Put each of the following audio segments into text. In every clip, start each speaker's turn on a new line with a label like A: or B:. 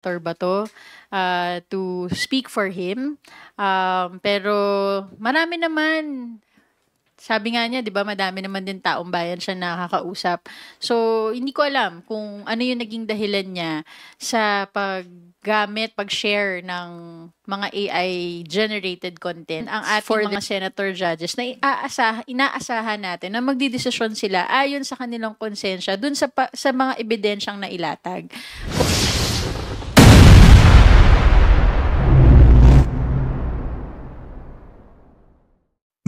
A: Bato to speak for him. Pero marami naman, sabi nga niya, 'di ba, madami naman din taong bayan siya nakakausap. So, hindi ko alam kung ano yung naging dahilan niya sa pag-share ng mga AI-generated content ang ating for mga senator judges na inaasahan natin na magdidesisyon sila ayon sa kanilang konsensya dun sa mga ebidensyang nailatag.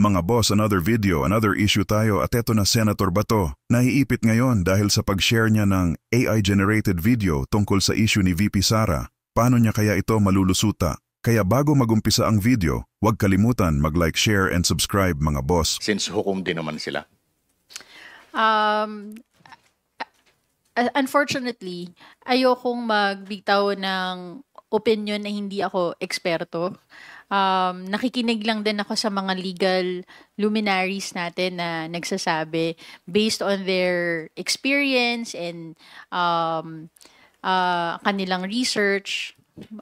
B: Mga boss, another video, another issue tayo at eto na Senator Bato. Naiipit ngayon dahil sa pag-share niya ng AI-generated video tungkol sa issue ni VP Sara. Paano niya kaya ito malulusuta? Kaya bago magumpisa ang video, huwag kalimutan mag-like, share, and subscribe mga boss.
C: Since hukom din naman sila.
A: Unfortunately, ayokong magbitaw ng opinion na hindi ako eksperto. Nakikinig lang din ako sa mga legal luminaries natin na nagsasabi based on their experience and kanilang research.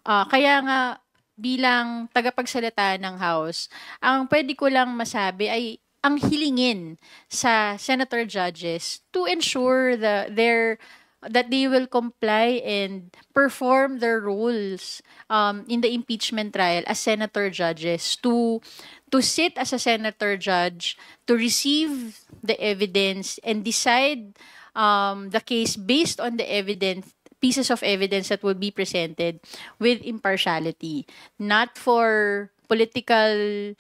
A: Kaya nga, bilang tagapagsalita ng House, ang pwede ko lang masabi ay ang hilingin sa senator judges to ensure that they will comply and perform their roles in the impeachment trial as senator judges, to sit as a senator judge, to receive the evidence and decide the case based on the pieces of evidence that will be presented with impartiality, not for political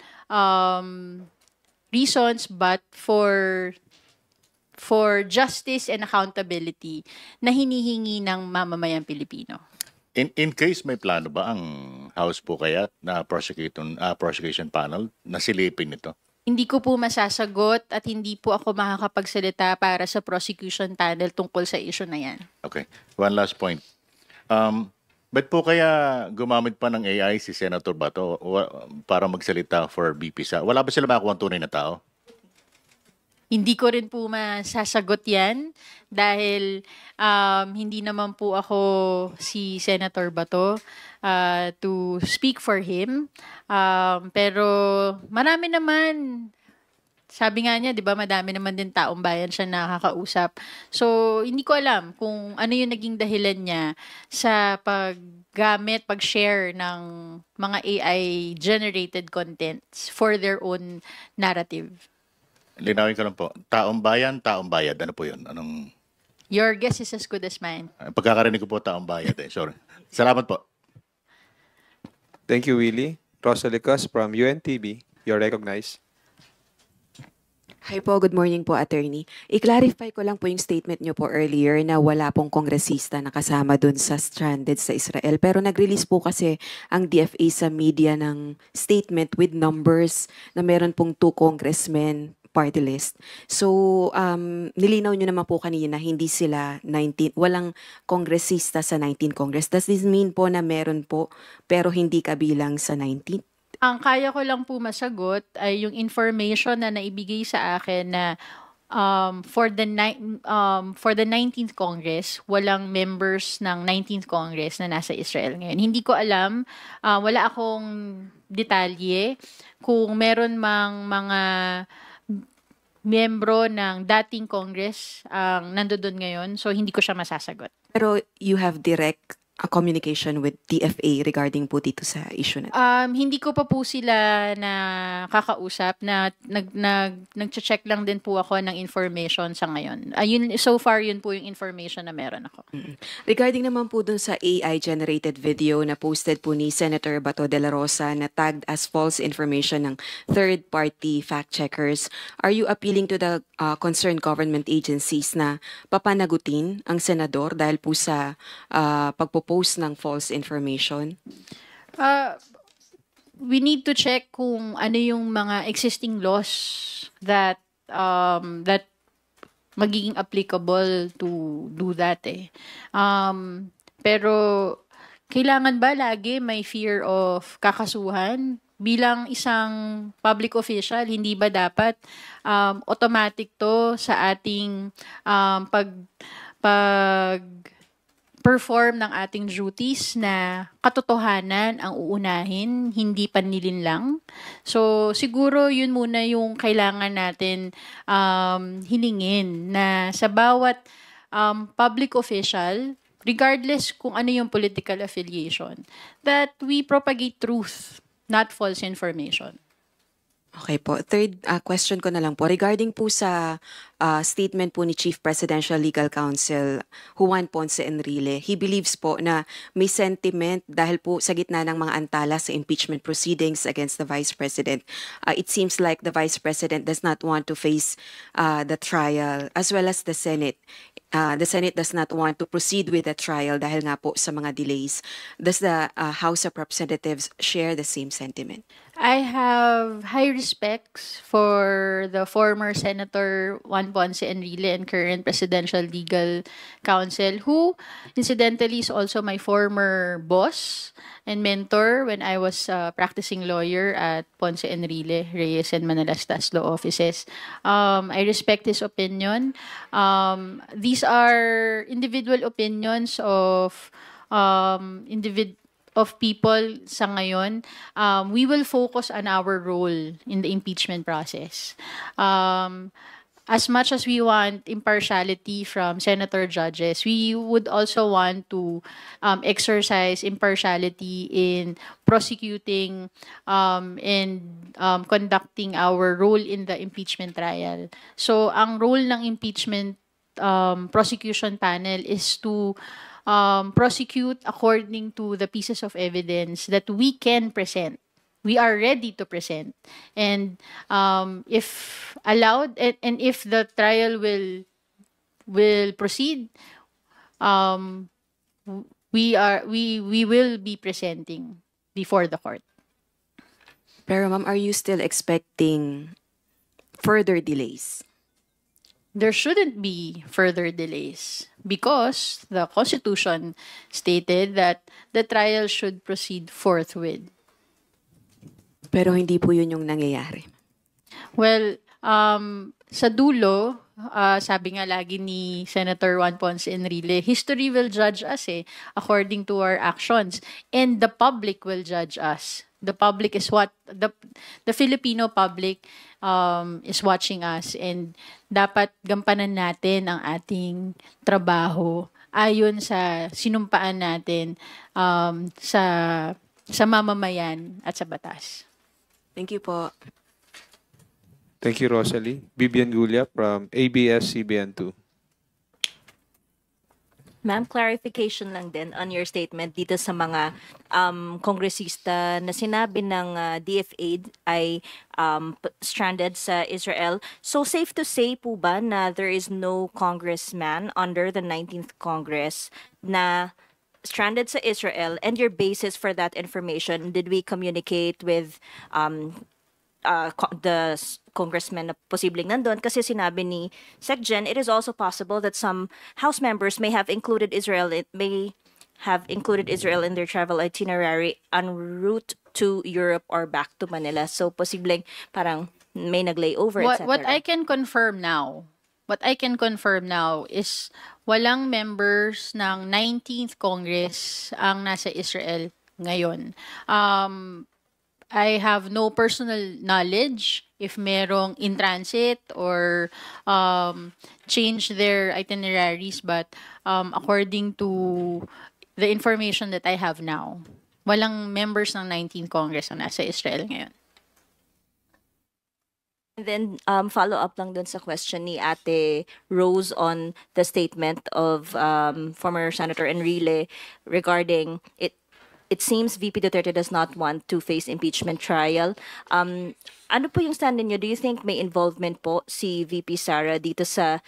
A: reasons, but for justice and accountability na hinihingi ng mamamayang Pilipino.
C: In case may plano ba ang House po kaya na prosecution panel na silipin ito?
A: Hindi ko po masasagot at hindi po ako makakapagsalita para sa prosecution panel tungkol sa issue na yan.
C: Okay. One last point. Ba't po kaya gumamit pa ng AI si Senator Bato para magsalita for BP Sara? Wala ba sila makakuha tunay na tao?
A: Hindi ko rin po masasagot yan dahil hindi naman po ako si Senator Bato to speak for him. Pero marami naman, sabi nga niya, 'di ba, madami naman din taong bayan siya nakakausap. So, hindi ko alam kung ano yung naging dahilan niya sa pag-share ng mga AI-generated contents for their own narrative.
C: Linawin ko lang po. Taong bayan, taong bayad. Ano po yun?
A: Your guess is as good as mine.
C: Pagkakarinig ko po taong bayad eh. Sorry. Salamat po.
D: Thank you, Willie. Rosalicas from UNTV. You're recognized.
E: Hi po, good morning po, attorney. I-clarify ko lang po yung statement nyo po earlier na wala pong kongresista na kasama dun sa stranded sa Israel. Pero nag-release po kasi ang DFA sa media ng statement with numbers na meron pong 2 congressmen party list. So, nilinaw nyo naman po kanina, hindi sila 19, walang kongresista sa 19 Congress. Does this mean po na meron po, pero hindi kabilang sa 19?
A: Ang kaya ko lang po masagot ay yung information na naibigay sa akin na for the 19th Congress, walang members ng 19th Congress na nasa Israel ngayon. Hindi ko alam, wala akong detalye kung meron mang mga miyembro ng dating Congress ang nandoon ngayon, so hindi ko siya masasagot.
E: Pero you have direct communication with DFA regarding po dito sa issue na?
A: Hindi ko pa po sila na kakausap, na nag-check lang din po ako ng information sa ngayon. So far, yun po yung information na meron ako.
E: Regarding naman po dun sa AI-generated video na posted po ni Senator Bato de la Rosa na tagged as false information ng third-party fact-checkers, are you appealing to the concerned government agencies na papanagutin ang senador dahil po sa pagpopost ng false information?
A: We need to check kung ano yung mga existing laws that magiging applicable to do that eh. Pero kailangan ba lagi may fear of kakasuhan? Bilang isang public official, hindi ba dapat automatic to sa ating perform ng ating duties na katotohanan ang uunahin, hindi panlilin lang. So, siguro yun muna yung kailangan natin hilingin na sa bawat public official, regardless kung ano yung political affiliation, that we propagate truth, not false information.
E: Okay po. Third question ko na lang po. Regarding po sa statement po ni Chief Presidential Legal Counsel Juan Ponce Enrile, he believes po na may sentiment dahil po sa gitna ng mga antala sa impeachment proceedings against the Vice President. It seems like the Vice President does not want to face the trial as well as the Senate. The Senate does not want to proceed with the trial dahil nga po sa mga delays. Does the House of Representatives share the same sentiment?
A: I have high respects for the former Senator Juan Ponce Enrile and current Presidential Legal Counsel, who incidentally is also my former boss and mentor when I was practicing lawyer at Ponce Enrile, Reyes and Manalastas Law Offices. I respect his opinion. These are individual opinions of people sa ngayon. We will focus on our role in the impeachment process. As much as we want impartiality from senator judges, we would also want to exercise impartiality in prosecuting and conducting our role in the impeachment trial. So, ang role ng impeachment prosecution panel is to prosecute according to the pieces of evidence that we can present. We are ready to present. And if allowed, and if the trial will proceed, we will be presenting before the court.
E: Pero ma'am, are you still expecting further delays?
A: There shouldn't be further delays because the Constitution stated that the trial should proceed forthwith.
E: Pero hindi po yun yung nangyayari.
A: Well, sa dulo, sabi nga lagi ni Senator Juan Ponce Enrile, history will judge us according to our actions. And the public will judge us. The public is what, the Filipino public is watching us. And dapat gampanan natin ang ating trabaho ayon sa sinumpaan natin sa mamamayan at sa batas.
E: Thank you po.
D: Thank you, Rosalie. Bibian Gulia from ABS-CBN2.
F: Ma'am, clarification lang din on your statement dito sa mga kongresista na sinabi ng DFA ay stranded sa Israel. So safe to say po ba na there is no congressman under the 19th Congress na stranded sa Israel, and your basis for that information, did we communicate with the congressman na posibleng nandun? Kasi sinabi ni SecGen, it is also possible that some House members may have included Israel in their travel itinerary en route to Europe or back to Manila. So posibleng parang may nag-layover, etc.
A: What I can confirm now is walang members ng 19th Congress ang nasa Israel ngayon. I have no personal knowledge if merong in transit or change their itineraries, but according to the information that I have now, walang members ng 19th Congress ang nasa Israel ngayon.
F: And then follow up lang dun sa question ni Ate Rose on the statement of former Senator Enrile regarding it. It seems VP Duterte does not want to face impeachment trial. Ano po yung stand niyo? Do you think may involvement po si VP Sara dito sa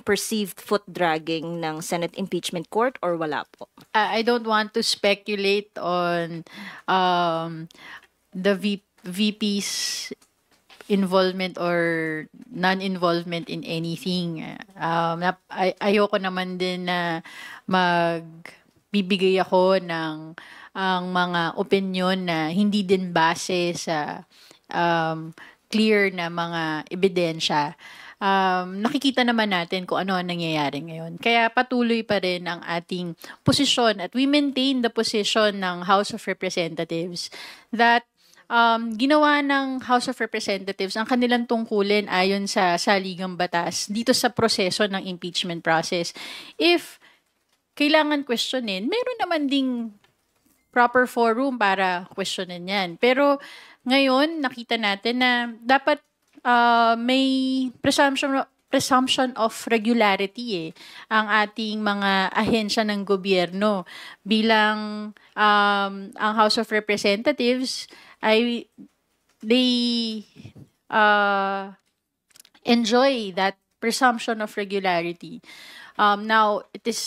F: perceived foot dragging ng Senate Impeachment Court or wala po?
A: I don't want to speculate on the VP's involvement or non-involvement in anything. Ayoko naman din na magbibigay ako ng ang mga opinion na hindi din base sa clear na mga ebidensya, nakikita naman natin kung ano ang nangyayari ngayon. Kaya patuloy pa rin ang ating posisyon at we maintain the position ng House of Representatives that ginawa ng House of Representatives ang kanilang tungkulin ayon sa saligang batas dito sa proseso ng impeachment process. If kailangan questionin, meron naman ding proper forum para questionin yan. Pero ngayon, nakita natin na dapat may presumption of regularity ang ating mga ahensya ng gobyerno bilang ang House of Representatives ay they enjoy that presumption of regularity. Now it is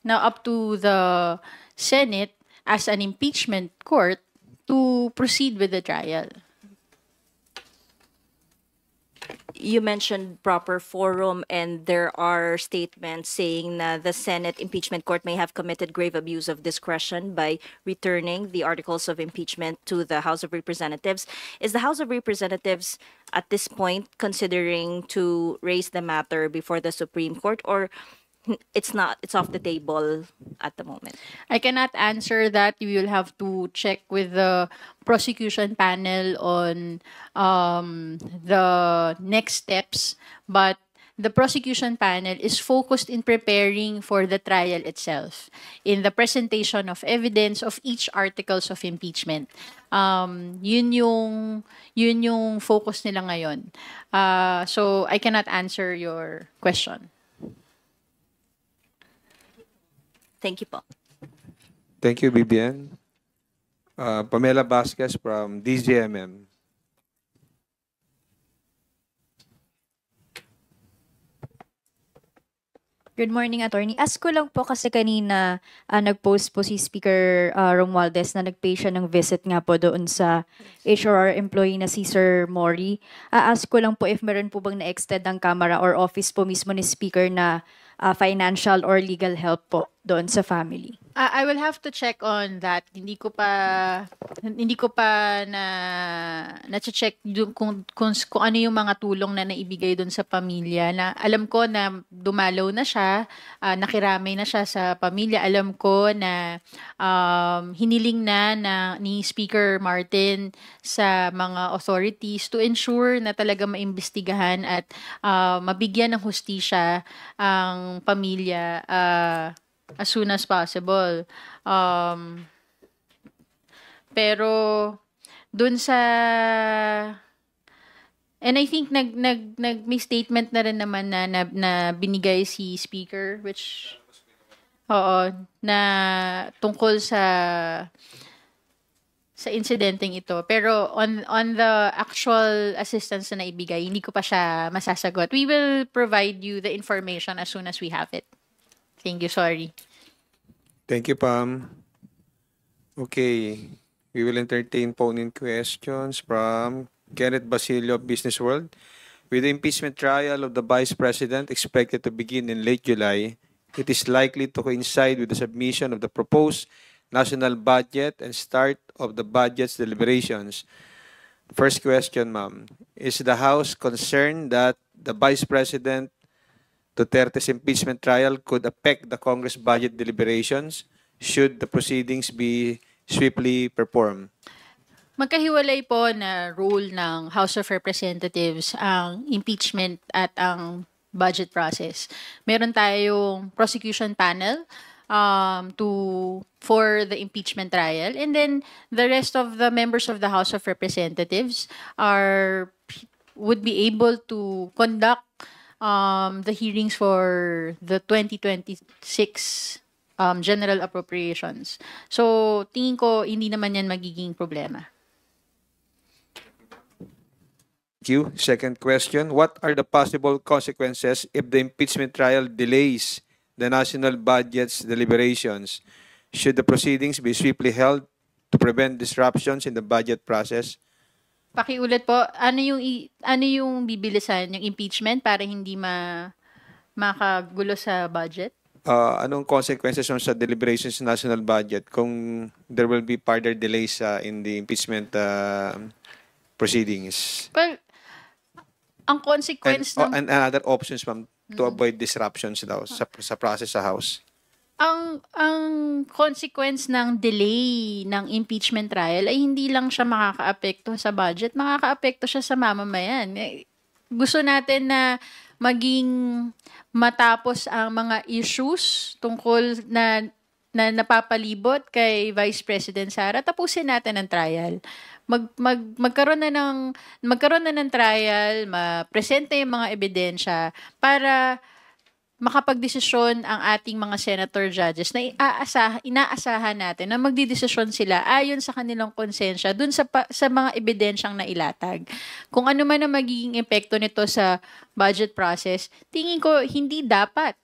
A: now up to the Senate as an impeachment court to proceed with the trial.
F: You mentioned proper forum, and there are statements saying that the Senate impeachment court may have committed grave abuse of discretion by returning the articles of impeachment to the House of Representatives. Is the House of Representatives at this point considering to raise the matter before the Supreme Court, or it's off the table at the moment?
A: I cannot answer that. We will have to check with the prosecution panel on the next steps. But the prosecution panel is focused in preparing for the trial itself, in the presentation of evidence of each articles of impeachment. Yun yung focus nila ngayon. So I cannot answer your question.
F: Thank you po.
D: Thank you, Bibian. Pamela Vasquez from DZMM.
G: Good morning, Attorney. Ask ko lang po kasi kanina nag-post po si Speaker Romualdez na nag-pay siya ng visit nga po doon sa HRR employee na si Sir Mori. Ask ko lang po if meron po bang na-extend ang camera or office po mismo ni Speaker na financial or legal help po doon sa family.
A: I will have to check on that. Hindi ko pa na check kung ano yung mga tulong na naibigay doon sa pamilya. Na alam ko na dumalaw na siya, nakiramay na siya sa pamilya. Alam ko na hiniling na ni Speaker Martin sa mga authorities to ensure na talaga maimbestigahan at mabigyan ng hustisya ang pamilya as soon as possible. Pero dun sa and I think may statement na rin naman na binigay si Speaker which na tungkol sa insidenteng ito. Pero on the actual assistance na naibigay, hindi ko pa siya masasagot. We will provide you the information as soon as we have it. Thank you, sorry.
D: Thank you, Pam. Okay, we will entertain phone-in questions from Kenneth Basilio of Business World. With the impeachment trial of the Vice President expected to begin in late July, it is likely to coincide with the submission of the proposed national budget and start of the budget's deliberations. First question, ma'am. Is the House concerned that the Vice President Duterte's impeachment trial could affect the Congress budget deliberations should the proceedings be swiftly performed?
A: Magkahiwalay po na role ng House of Representatives ang impeachment at ang budget process. Meron tayong prosecution panel for the impeachment trial, and then the rest of the members of the House of Representatives would be able to conduct the hearings for the 2026 general appropriations. So, tingin ko hindi naman yan magiging problema.
D: Thank you. Second question, what are the possible consequences if the impeachment trial delays the national budget's deliberations? Should the proceedings be swiftly held to prevent disruptions in the budget process?
A: Pakiulit po, ano yung bibilisan, yung impeachment para hindi makagulo sa budget?
D: Anong consequences sa deliberations sa national budget kung there will be further delays in the impeachment proceedings.
A: Well, ang consequence
D: And other options, ma'am, to avoid disruptions daw sa process sa House.
A: ang consequence ng delay ng impeachment trial ay hindi lang siya makakaapekto sa budget, makakaapekto siya sa mamamayan. Gusto natin na maging matapos ang mga issues tungkol na napapalibot kay Vice President Sara, tapusin natin ang trial. Magkaroon na ng trial, mapresente yung mga ebidensya para makapagdesisyon ang ating mga senator judges na inaasahan natin na magdidesisyon sila ayon sa kanilang konsensya dun sa mga ebidensyang nailatag. Kung ano man ang magiging epekto nito sa budget process, tingin ko hindi dapat.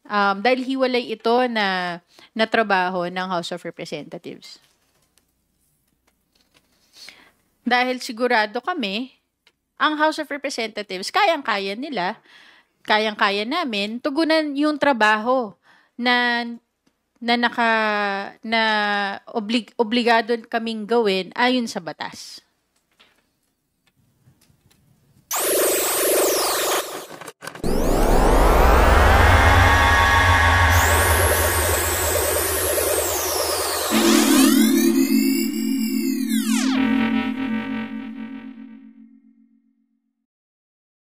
A: Dahil hiwalay ito na trabaho ng House of Representatives. Dahil sigurado kami, ang House of Representatives, kayang-kaya namin tugunan yung trabaho na obligado kaming gawin ayon sa batas.